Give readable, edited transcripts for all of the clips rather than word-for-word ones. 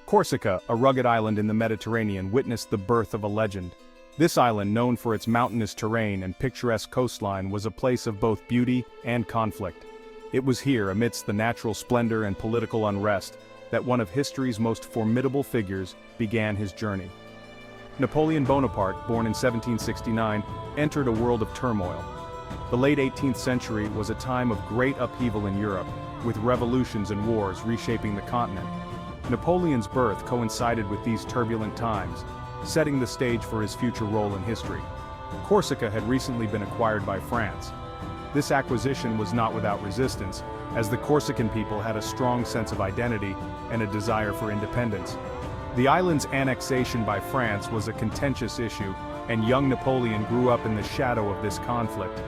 Corsica, a rugged island in the Mediterranean, witnessed the birth of a legend. This island, known for its mountainous terrain and picturesque coastline, was a place of both beauty and conflict. It was here, amidst the natural splendor and political unrest, that one of history's most formidable figures began his journey. Napoleon Bonaparte, born in 1769, entered a world of turmoil. The late 18th century was a time of great upheaval in Europe, with revolutions and wars reshaping the continent. Napoleon's birth coincided with these turbulent times, setting the stage for his future role in history. Corsica had recently been acquired by France. This acquisition was not without resistance, as the Corsican people had a strong sense of identity and a desire for independence. The island's annexation by France was a contentious issue, and young Napoleon grew up in the shadow of this conflict.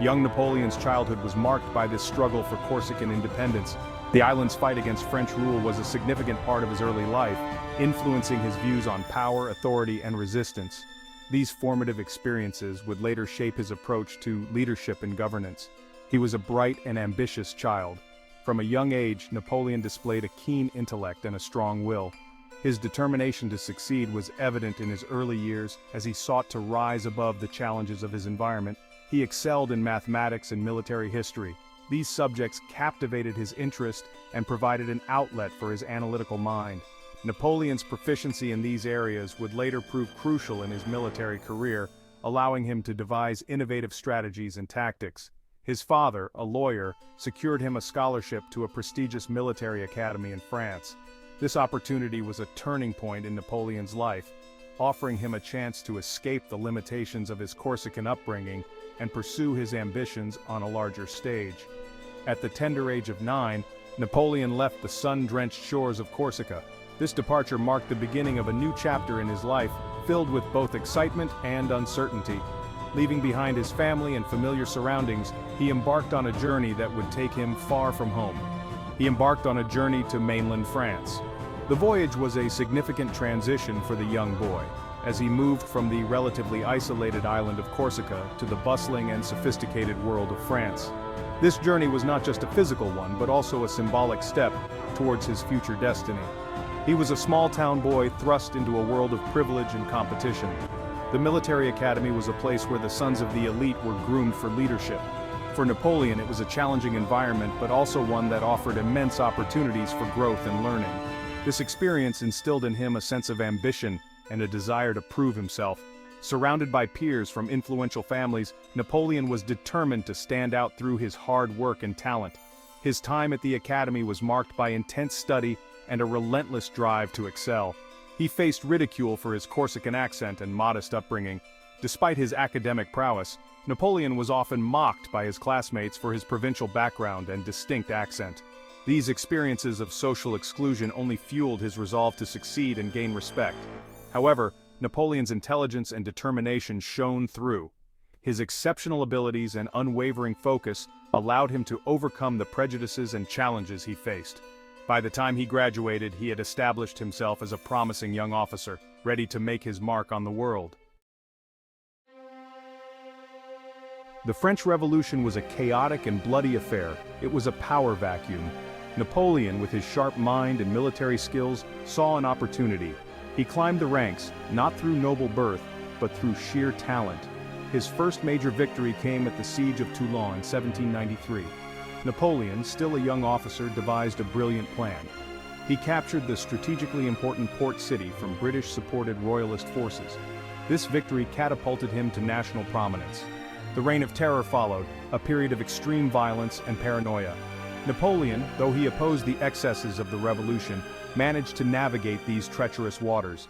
Young Napoleon's childhood was marked by this struggle for Corsican independence. The island's fight against French rule was a significant part of his early life, influencing his views on power, authority, and resistance. These formative experiences would later shape his approach to leadership and governance. He was a bright and ambitious child. From a young age, Napoleon displayed a keen intellect and a strong will. His determination to succeed was evident in his early years as he sought to rise above the challenges of his environment. He excelled in mathematics and military history. These subjects captivated his interest and provided an outlet for his analytical mind. Napoleon's proficiency in these areas would later prove crucial in his military career, allowing him to devise innovative strategies and tactics. His father, a lawyer, secured him a scholarship to a prestigious military academy in France. This opportunity was a turning point in Napoleon's life, offering him a chance to escape the limitations of his Corsican upbringing and pursue his ambitions on a larger stage. At the tender age of 9, Napoleon left the sun-drenched shores of Corsica. This departure marked the beginning of a new chapter in his life, filled with both excitement and uncertainty. Leaving behind his family and familiar surroundings, he embarked on a journey that would take him far from home. He embarked on a journey to mainland France. The voyage was a significant transition for the young boy, as he moved from the relatively isolated island of Corsica to the bustling and sophisticated world of France. This journey was not just a physical one, but also a symbolic step towards his future destiny. He was a small-town boy thrust into a world of privilege and competition. The military academy was a place where the sons of the elite were groomed for leadership. For Napoleon, it was a challenging environment, but also one that offered immense opportunities for growth and learning. This experience instilled in him a sense of ambition and a desire to prove himself. Surrounded by peers from influential families, Napoleon was determined to stand out through his hard work and talent. His time at the academy was marked by intense study and a relentless drive to excel. He faced ridicule for his Corsican accent and modest upbringing. Despite his academic prowess, Napoleon was often mocked by his classmates for his provincial background and distinct accent. These experiences of social exclusion only fueled his resolve to succeed and gain respect. However, Napoleon's intelligence and determination shone through. His exceptional abilities and unwavering focus allowed him to overcome the prejudices and challenges he faced. By the time he graduated, he had established himself as a promising young officer, ready to make his mark on the world. The French Revolution was a chaotic and bloody affair. It was a power vacuum. Napoleon, with his sharp mind and military skills, saw an opportunity. He climbed the ranks, not through noble birth, but through sheer talent. His first major victory came at the Siege of Toulon in 1793. Napoleon, still a young officer, devised a brilliant plan. He captured the strategically important port city from British-supported royalist forces. This victory catapulted him to national prominence. The Reign of Terror followed, a period of extreme violence and paranoia. Napoleon, though he opposed the excesses of the revolution, managed to navigate these treacherous waters.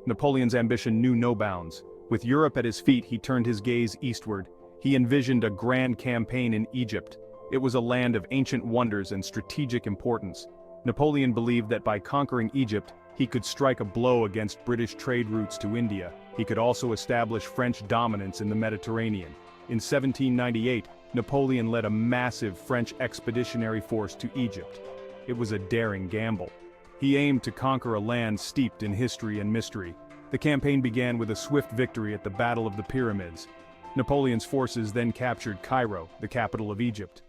Napoleon's ambition knew no bounds. With Europe at his feet, he turned his gaze eastward. He envisioned a grand campaign in Egypt. It was a land of ancient wonders and strategic importance. Napoleon believed that by conquering Egypt, he could strike a blow against British trade routes to India. He could also establish French dominance in the Mediterranean. In 1798, Napoleon led a massive French expeditionary force to Egypt. It was a daring gamble. He aimed to conquer a land steeped in history and mystery. The campaign began with a swift victory at the Battle of the Pyramids. Napoleon's forces then captured Cairo, the capital of Egypt.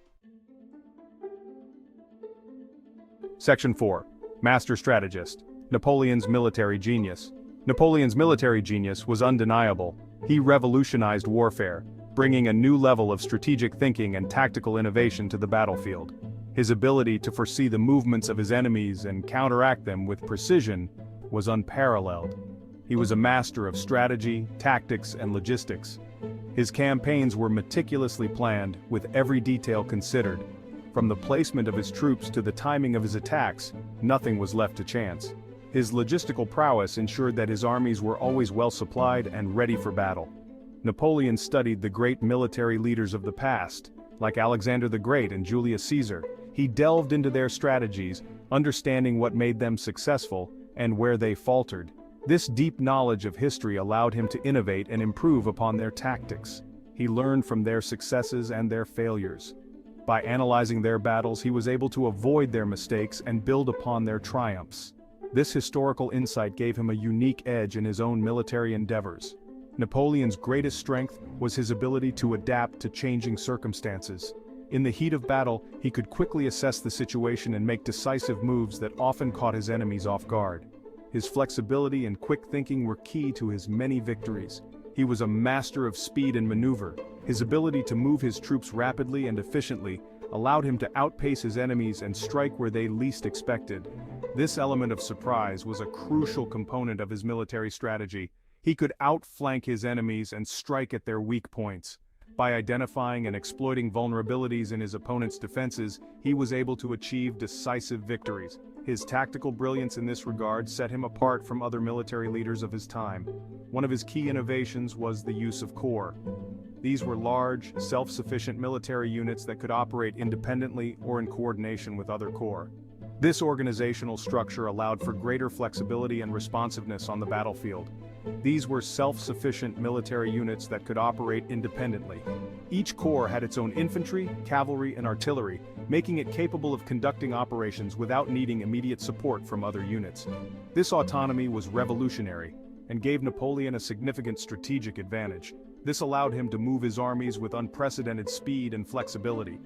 Section 4. Master Strategist. Napoleon's military genius. Napoleon's military genius was undeniable. He revolutionized warfare, bringing a new level of strategic thinking and tactical innovation to the battlefield. His ability to foresee the movements of his enemies and counteract them with precision was unparalleled. He was a master of strategy, tactics, and logistics. His campaigns were meticulously planned, with every detail considered. From the placement of his troops to the timing of his attacks, nothing was left to chance. His logistical prowess ensured that his armies were always well supplied and ready for battle. Napoleon studied the great military leaders of the past, like Alexander the Great and Julius Caesar. He delved into their strategies, understanding what made them successful and where they faltered. This deep knowledge of history allowed him to innovate and improve upon their tactics. He learned from their successes and their failures. By analyzing their battles, he was able to avoid their mistakes and build upon their triumphs. This historical insight gave him a unique edge in his own military endeavors. Napoleon's greatest strength was his ability to adapt to changing circumstances. In the heat of battle, he could quickly assess the situation and make decisive moves that often caught his enemies off guard. His flexibility and quick thinking were key to his many victories. He was a master of speed and maneuver. His ability to move his troops rapidly and efficiently allowed him to outpace his enemies and strike where they least expected. This element of surprise was a crucial component of his military strategy. He could outflank his enemies and strike at their weak points. By identifying and exploiting vulnerabilities in his opponent's defenses, he was able to achieve decisive victories. His tactical brilliance in this regard set him apart from other military leaders of his time. One of his key innovations was the use of corps. These were large, self-sufficient military units that could operate independently or in coordination with other corps. This organizational structure allowed for greater flexibility and responsiveness on the battlefield. These were self-sufficient military units that could operate independently. Each corps had its own infantry, cavalry, and artillery, making it capable of conducting operations without needing immediate support from other units. This autonomy was revolutionary and gave Napoleon a significant strategic advantage. This allowed him to move his armies with unprecedented speed and flexibility.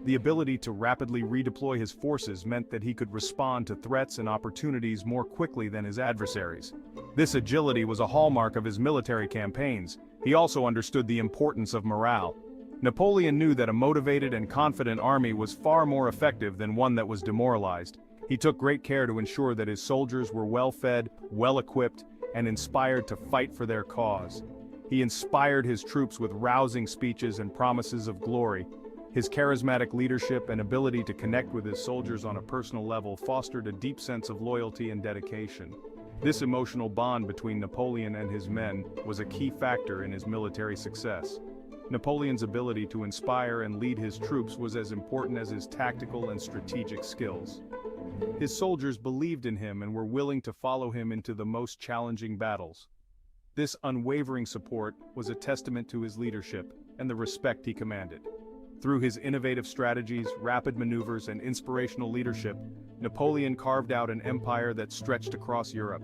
The ability to rapidly redeploy his forces meant that he could respond to threats and opportunities more quickly than his adversaries. This agility was a hallmark of his military campaigns. He also understood the importance of morale. Napoleon knew that a motivated and confident army was far more effective than one that was demoralized. He took great care to ensure that his soldiers were well-fed, well-equipped, and inspired to fight for their cause. He inspired his troops with rousing speeches and promises of glory. His charismatic leadership and ability to connect with his soldiers on a personal level fostered a deep sense of loyalty and dedication. This emotional bond between Napoleon and his men was a key factor in his military success. Napoleon's ability to inspire and lead his troops was as important as his tactical and strategic skills. His soldiers believed in him and were willing to follow him into the most challenging battles. This unwavering support was a testament to his leadership and the respect he commanded. Through his innovative strategies, rapid maneuvers, and inspirational leadership, Napoleon carved out an empire that stretched across Europe.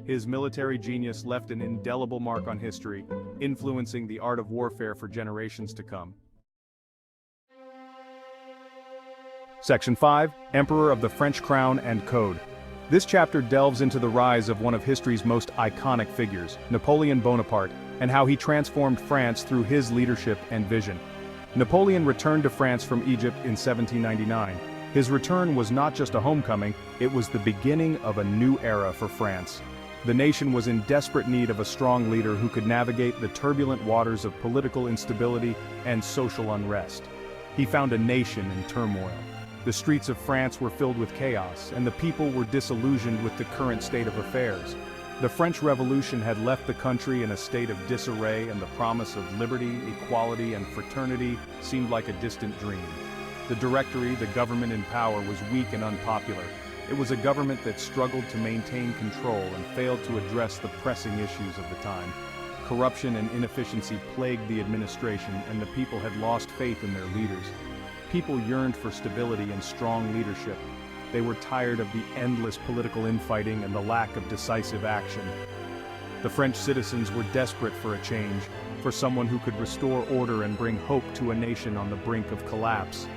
His military genius left an indelible mark on history, influencing the art of warfare for generations to come. Section 5. Emperor of the French Crown and Code. This chapter delves into the rise of one of history's most iconic figures, Napoleon Bonaparte, and how he transformed France through his leadership and vision. Napoleon returned to France from Egypt in 1799. His return was not just a homecoming, it was the beginning of a new era for France. The nation was in desperate need of a strong leader who could navigate the turbulent waters of political instability and social unrest. He found a nation in turmoil. The streets of France were filled with chaos, and the people were disillusioned with the current state of affairs. The French Revolution had left the country in a state of disarray, and the promise of liberty, equality, and fraternity seemed like a distant dream. The Directory, the government in power, was weak and unpopular. It was a government that struggled to maintain control and failed to address the pressing issues of the time. Corruption and inefficiency plagued the administration, and the people had lost faith in their leaders. People yearned for stability and strong leadership. They were tired of the endless political infighting and the lack of decisive action. The French citizens were desperate for a change, for someone who could restore order and bring hope to a nation on the brink of collapse.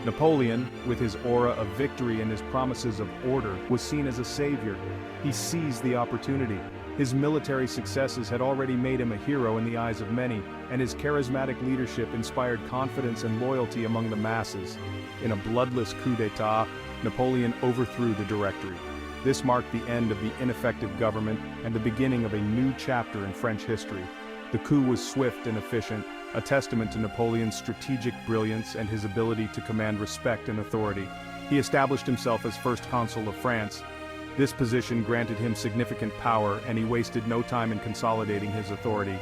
Napoleon, with his aura of victory and his promises of order, was seen as a savior. He seized the opportunity. His military successes had already made him a hero in the eyes of many, and his charismatic leadership inspired confidence and loyalty among the masses. In a bloodless coup d'état, Napoleon overthrew the Directory. This marked the end of the ineffective government and the beginning of a new chapter in French history. The coup was swift and efficient, a testament to Napoleon's strategic brilliance and his ability to command respect and authority. He established himself as First Consul of France. This position granted him significant power, and he wasted no time in consolidating his authority.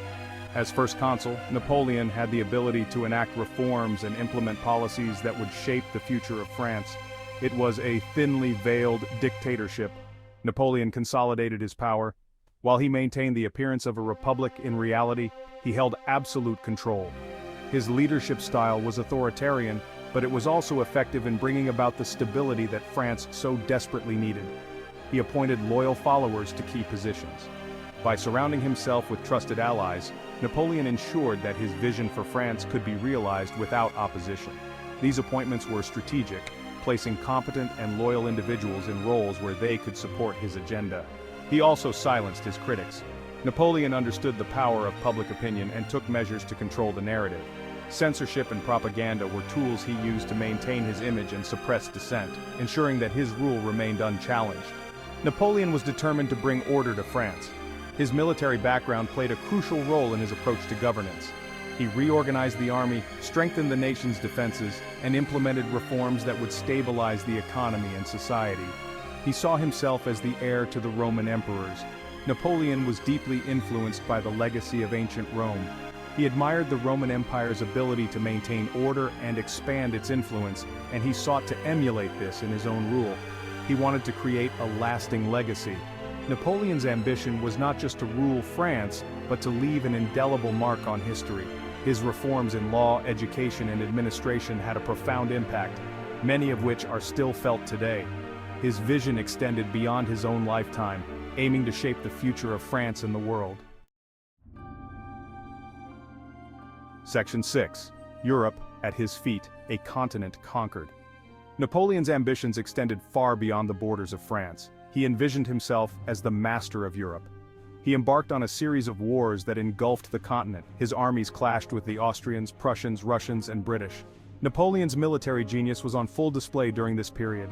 As First Consul, Napoleon had the ability to enact reforms and implement policies that would shape the future of France. It was a thinly veiled dictatorship. Napoleon consolidated his power. While he maintained the appearance of a republic, in reality, he held absolute control. His leadership style was authoritarian, but it was also effective in bringing about the stability that France so desperately needed. He appointed loyal followers to key positions. By surrounding himself with trusted allies, Napoleon ensured that his vision for France could be realized without opposition. These appointments were strategic, placing competent and loyal individuals in roles where they could support his agenda. He also silenced his critics. Napoleon understood the power of public opinion and took measures to control the narrative. Censorship and propaganda were tools he used to maintain his image and suppress dissent, ensuring that his rule remained unchallenged. Napoleon was determined to bring order to France. His military background played a crucial role in his approach to governance. He reorganized the army, strengthened the nation's defenses, and implemented reforms that would stabilize the economy and society. He saw himself as the heir to the Roman emperors. Napoleon was deeply influenced by the legacy of ancient Rome. He admired the Roman Empire's ability to maintain order and expand its influence, and he sought to emulate this in his own rule. He wanted to create a lasting legacy. Napoleon's ambition was not just to rule France, but to leave an indelible mark on history. His reforms in law, education, and administration had a profound impact, many of which are still felt today. His vision extended beyond his own lifetime, aiming to shape the future of France and the world. Section 6. Europe at his feet, a continent conquered. Napoleon's ambitions extended far beyond the borders of France. He envisioned himself as the master of Europe. He embarked on a series of wars that engulfed the continent. His armies clashed with the Austrians, Prussians, Russians, and British. Napoleon's military genius was on full display during this period.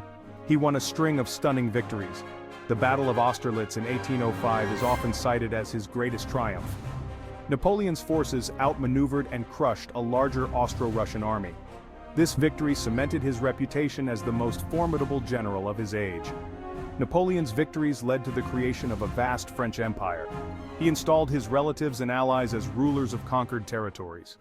He won a string of stunning victories. The Battle of Austerlitz in 1805 is often cited as his greatest triumph. Napoleon's forces outmaneuvered and crushed a larger Austro-Russian army. This victory cemented his reputation as the most formidable general of his age. Napoleon's victories led to the creation of a vast French empire. He installed his relatives and allies as rulers of conquered territories.